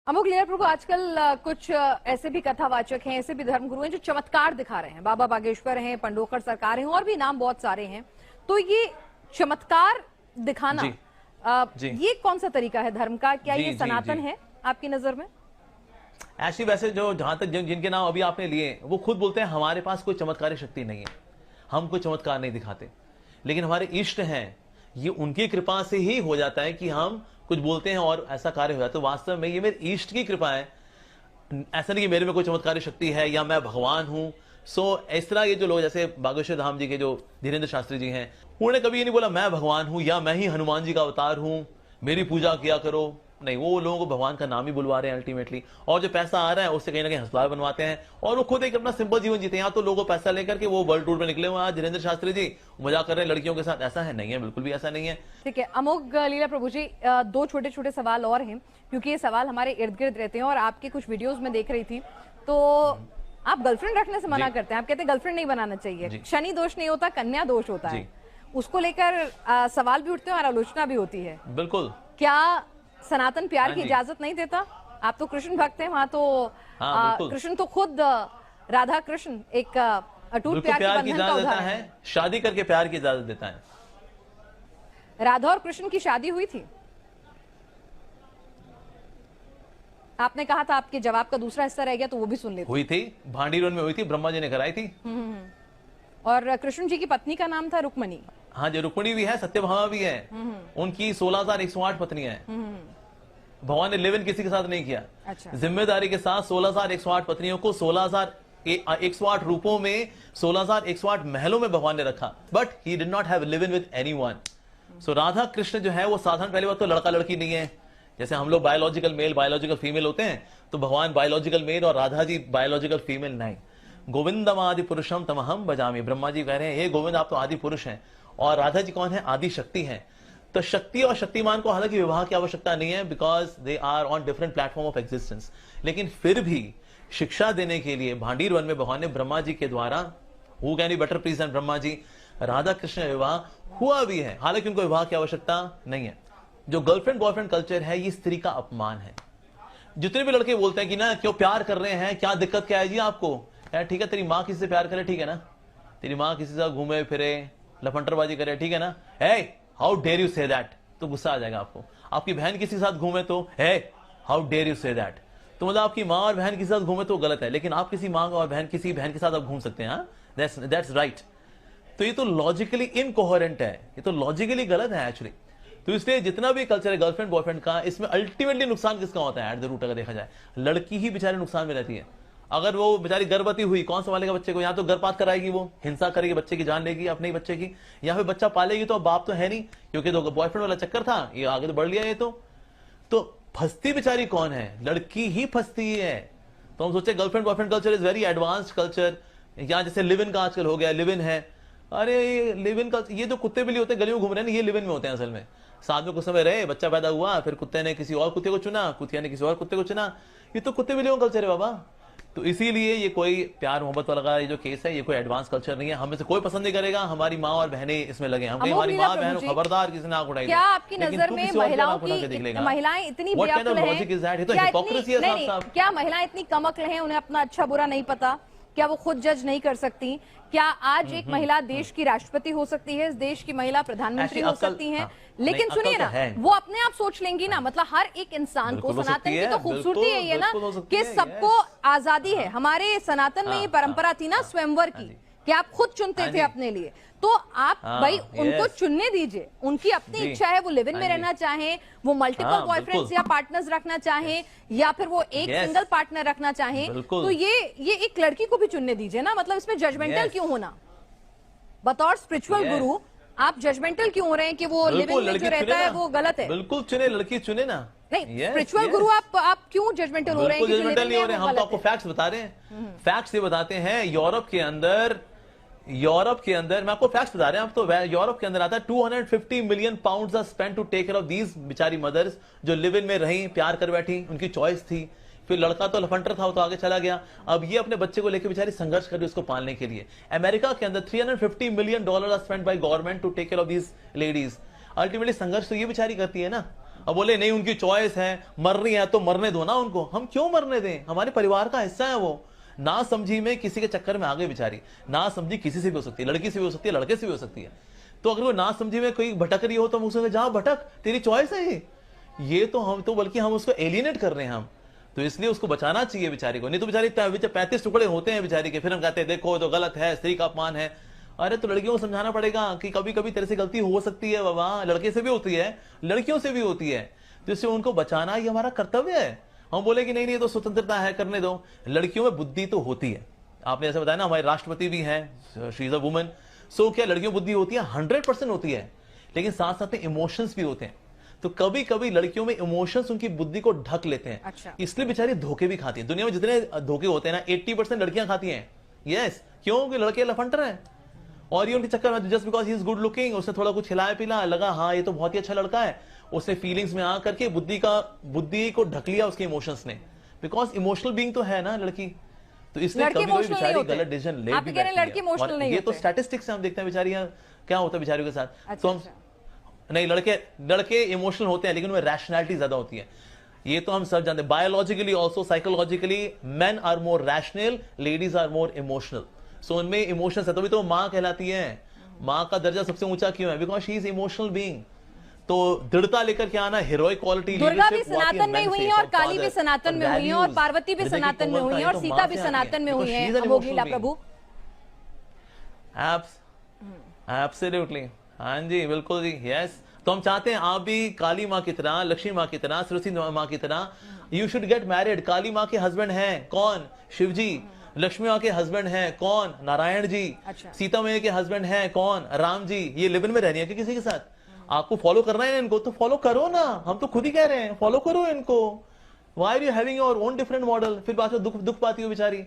अमोघ लीला प्रभु, आजकल कुछ ऐसे भी कथावाचक हैं, ऐसे भी धर्मगुरु हैं जो चमत्कार दिखा रहे हैं। बाबा बागेश्वर हैं, पंडोकर सरकार हैं और भी नाम बहुत सारे हैं। तो ये चमत्कार दिखाना ये कौन सा तरीका है धर्म का? क्या ये सनातन है आपकी नजर में? ऐसी वैसे जो जहां तक जिनके नाम अभी आपने लिए वो खुद बोलते हैं हमारे पास कोई चमत्कारी शक्ति नहीं है, हम कोई चमत्कार नहीं दिखाते, लेकिन हमारे इष्ट हैं, ये उनकी कृपा से ही हो जाता है कि हम कुछ बोलते हैं और ऐसा कार्य हो जाता है। तो वास्तव में ये मेरे इष्ट की कृपा है, ऐसा नहीं कि मेरे में कोई चमत्कारी शक्ति है या मैं भगवान हूं। इस तरह ये जो लोग जैसे बागेश्वर धाम जी के जो धीरेन्द्र शास्त्री जी हैं, उन्होंने कभी ये नहीं बोला मैं भगवान हूं या मैं ही हनुमान जी का अवतार हूं, मेरी पूजा किया करो। नहीं, वो लोगों को भगवान का नाम ही बुलवा रहे हैं अल्टीमेटली, और जो पैसा आ रहा है उससे कहीं ना कहीं अस्पताल बनवाते हैं और वो खुद एक अपना सिंपल जीवन जीते हैं। यहाँ तो लोगों को पैसा लेकर के वो वर्ल्ड टूर पे निकले हुए हैं। धीरेन्द्र शास्त्री जी मजाक कर रहे हैं लड़कियों के साथ, ऐसा है नहीं है, बिल्कुल भी ऐसा नहीं है। ठीक है अमोघ लीला प्रभु जी, दो छोटे छोटे सवाल और हैं क्योंकि ये सवाल हमारे इर्द गिर्द रहते हैं और आपके कुछ वीडियोज में देख रही थी तो आप गर्लफ्रेंड रखने से मना करते हैं। आप कहते हैं गर्लफ्रेंड नहीं बनाना चाहिए, शनि दोष नहीं होता, कन्या दोष होता है। उसको लेकर सवाल भी उठते हैं और आलोचना भी होती है। बिल्कुल। क्या सनातन प्यार की इजाजत नहीं देता? आप तो कृष्ण भक्त हैं, वहां तो कृष्ण तो खुद राधा कृष्ण एक अटूट प्यार की इजाजत देता है, शादी करके प्यार की इजाजत देता है। राधा और कृष्ण की शादी हुई थी? आपने कहा था आपके जवाब का दूसरा हिस्सा रह गया तो वो भी सुन लेते। हुई थी, भांडीरोन में हुई थी, ब्रह्मा जी ने कराई थी। और कृष्ण जी की पत्नी का नाम था रुक्मणी। हाँ जी, रुक्मणी भी है, सत्यभामा भी है। उनकी 16,108 पत्नियां हैं। भगवान ने लिव इन किसी के साथ नहीं किया। अच्छा। जिम्मेदारी के साथ 16,108 पत्नियों को 16,108 रूपों में 16,108 महलों में भगवान ने रखा, but he did not have live in with anyone. So Radha Krishna जो है वो साधारण, पहली बात तो लड़का लड़की नहीं है। जैसे हम लोग बायोलॉजिकल मेल बायोलॉजिकल फीमेल होते हैं, तो भगवान बायोलॉजिकल मेल और राधा जी बायोलॉजिकल फीमेल नहीं। गोविंदम आदि पुरुषम तमहम भजामि, ब्रह्मा जी कह रहे हैं हे गोविंद आप तो आदि पुरुष हैं, और राधा जी कौन है? आदि शक्ति हैं। तो शक्ति और शक्तिमान को हालांकि विवाह की आवश्यकता नहीं है, because they are on different platform of existence. लेकिन फिर भी शिक्षा देने के लिए भांडीर वन में भगवान ने ब्रह्मा जी के द्वारा, who can be better please than Brahma ji, Radha Krishna विवाह हुआ भी है। हालांकि उनको विवाह की आवश्यकता नहीं है। जो गर्लफ्रेंड बॉयफ्रेंड कल्चर है ये स्त्री का अपमान है। जितने भी लड़के बोलते हैं कि ना क्यों प्यार कर रहे हैं, क्या दिक्कत क्या है जी आपको, यार ठीक है तेरी माँ किसी से प्यार करे, ठीक है ना, तेरी माँ किसी से घूमे फिरे लफंटरबाजी करे, ठीक है ना, hey how dare you say that, तो गुस्सा आ जाएगा आपको। आपकी बहन किसी के साथ घूमे तो hey how dare you say that, तो मतलब आपकी माँ और बहन किसी के साथ घूमे तो गलत है, लेकिन आप किसी माँ और किसी बहन के साथ आप घूम सकते हैं, दैट्स राइट। तो ये तो लॉजिकली इनकोहेरेंट है, ये तो लॉजिकली गलत है एक्चुअली। तो इसलिए जितना भी कल्चर है गर्लफ्रेंड बॉयफ्रेंड का, इसमें अल्टीमेटली नुकसान किसका होता है? एट द रूट अगर देखा जाए लड़की ही बेचारे नुकसान में रहती है। अगर वो बेचारी गर्भवती हुई, कौन संभालेगा बच्चे को? या तो गर्भपात कराएगी, वो हिंसा करेगी, बच्चे की जान लेगी अपने ही बच्चे की, या फिर बच्चा पालेगी तो बाप तो है नहीं, क्योंकि तो बॉयफ्रेंड वाला चक्कर था, ये आगे तो बढ़ लिया ये तो फंसती बेचारी कौन है? लड़की ही फंसती है। तो हम सोचे girlfriend boyfriend culture is very advanced culture, या जैसे लिव इन का आजकल हो गया, लिव इन है। अरे लिव इन का, ये जो कुत्ते बिल्ली होते हैं गली में घूम रहे हैं, ये लिव इन में होते हैं असल में। साथ में कुछ समय रहे, बच्चा पैदा हुआ, फिर कुत्ते ने किसी और कुत्ते को चुना, कुतिया ने किसी और कुत्ते को चुना, ये तो कुत्ते बिल्लियों का कल्चर है बाबा। तो इसीलिए ये कोई प्यार मोहब्बत वाला ये जो केस है, ये कोई एडवांस कल्चर नहीं है। हमें से कोई पसंद नहीं करेगा हमारी माँ और बहनें इसमें लगे। हम हमारी माँ बहन खबरदार किसी ने आंख उठाई। क्या आपकी नजर में महिलाएं इतनी बेअक्ल हैं? क्या महिलाएं इतनी कम अक्ल हैं, उन्हें अपना अच्छा बुरा नहीं पता? क्या वो खुद जज नहीं कर सकती? क्या आज एक महिला देश की राष्ट्रपति हो सकती है, इस देश की महिला प्रधानमंत्री हो सकती है? लेकिन सुनिए ना, वो अपने आप सोच लेंगी ना। मतलब हर एक इंसान को, सनातन की तो खूबसूरती है ये ना कि सबको आजादी है। हमारे सनातन में ये परंपरा थी ना स्वयंवर की, कि आप खुद चुनते थे अपने लिए। तो आप भाई उनको चुनने दीजिए, उनकी अपनी इच्छा है, वो लिव इन में रहना चाहें, वो मल्टीपल बॉयफ्रेंड्स या पार्टनर्स रखना चाहें, या फिर वो एक सिंगल पार्टनर रखना चाहें, तो ये एक लड़की को भी चुनने दीजिए ना। मतलब इसमें जजमेंटल क्यों होना? बतौर स्पिरिचुअल गुरु आप जजमेंटल क्यों हो रहे हैं कि वो लिव इन में जो रहता है वो गलत है? बिल्कुल चुने, लड़की चुने ना। नहीं, स्पिरिचुअल गुरु आप क्यों जजमेंटल हो रहे हैं? जजमेंटल नहीं हो रहे, हम तो आपको फैक्ट्स बता रहे हैं। फैक्ट्स ये बताते हैं, यूरोप के अंदर मैं आपको फैक्ट्स बता रहे हैं, आप तो यूरोप के अंदर आता है 250 million pounds are spent to take care of these बिचारी मदर्स जो लिव इन में रही, प्यार कर बैठी, उनकी चॉइस थी। फिर लड़का तो लफंटर था, वो तो आगे चला गया। अब ये अपने बच्चे को लेकर बेचारी संघर्ष कर रही है उसको पालने के लिए। अमेरिका के अंदर $350 million are spent by government to take care of these ladies. Ultimately संघर्ष तो ये बेचारी करती है ना। अब बोले नहीं उनकी चॉइस है, मर रही है तो मरने दो ना उनको। हम क्यों मरने दें, हमारे परिवार का हिस्सा है वो। ना समझी में किसी के चक्कर में आ गई बेचारी, ना समझी किसी से भी हो सकती है, लड़की से भी हो सकती है, लड़के से भी हो सकती है। तो अगर वो ना समझी में कोई भटक रही हो तो हम उसको जहां भटक, तेरी चॉइस है ये तो हम तो बल्कि हम उसको एलिनेट कर रहे हैं हम। तो इसलिए उसको बचाना चाहिए बेचारी को, नहीं तो बेचारी 35 टुकड़े होते हैं बेचारी के, फिर हम कहते हैं देखो तो गलत है, स्त्री का अपमान है। अरे तो लड़कियों को समझाना पड़ेगा कि कभी कभी तेरे से गलती हो सकती है बाबा, लड़के से भी होती है, लड़कियों से भी होती है, तो इससे उनको बचाना ये हमारा कर्तव्य है। हम बोले कि नहीं तो स्वतंत्रता है, करने दो। लड़कियों में बुद्धि तो होती है, आपने ऐसा बताया ना, हमारे राष्ट्रपति भी हैं, शी इज अ वुमन। सो क्या लड़कियों बुद्धि होती है? 100% होती है, लेकिन साथ साथ में इमोशंस भी होते हैं। तो कभी कभी लड़कियों में इमोशंस उनकी बुद्धि को ढक लेते हैं। अच्छा। इसलिए बेचारी धोखे भी खाती है। दुनिया में जितने धोखे होते हैं ना 80% लड़कियां खाती हैं। यस, क्योंकि लड़के लफंटर हैं और ये उनके चक्कर में just because he is good looking, उसने थोड़ा कुछ खिलाया पिला, लगा हाँ ये तो बहुत ही अच्छा लड़का है, उसने फीलिंग्स में आ करके बुद्धि को ढक लिया उसके इमोशंस ने, बिकॉज इमोशनल बीइंग तो है ना लड़की। तो इसलिए कभी कभी बेचारी गलत डिसीजन ले भी बैठती है। ये तो स्टैटिस्टिक्स से हम देखते हैं बेचारियां क्या होता है बेचारियों के साथ। तो हम नहीं, लड़के इमोशनल होते हैं लेकिन उनमें रैशनैलिटी ज्यादा होती है, ये तो हम सब जानते हैं। Biologically also psychologically men are more rational, ladies are more emotional. So उनमें इमोशंस है, तभी तो माँ कहलाती है। माँ का दर्जा सबसे ऊंचा क्यों है? Because she is emotional being. तो दृढ़ता लेकर के आना, हीरोइक क्वालिटी। दुर्गा भी सनातन में हुई है और काली भी सनातन में हुई है और पार्वती भी सनातन में हुई है और सीता भी सनातन में हुई है। अवोगलीला प्रभु, एब्सोल्युटली, हाँ जी बिल्कुल जी, यस। तो हम चाहते हैं आप भी काली माँ की तरह, लक्ष्मी माँ की तरह, सरस्वती माँ की तरह यू शुड गेट मैरिड। काली माँ के हस्बैंड हैं कौन? शिव जी। लक्ष्मी माँ के हस्बैंड हैं कौन? नारायण जी। अच्छा। सीता मैया के हस्बैंड हैं कौन? राम जी। ये लिव इन में रहनी है कि किसी के साथ? आपको फॉलो करना है इनको, तो फॉलो करो ना, हम तो खुद ही कह रहे हैं फॉलो करो इनको। Why are you having your own different model? फिर बाद में दुख पाती हो बेचारी।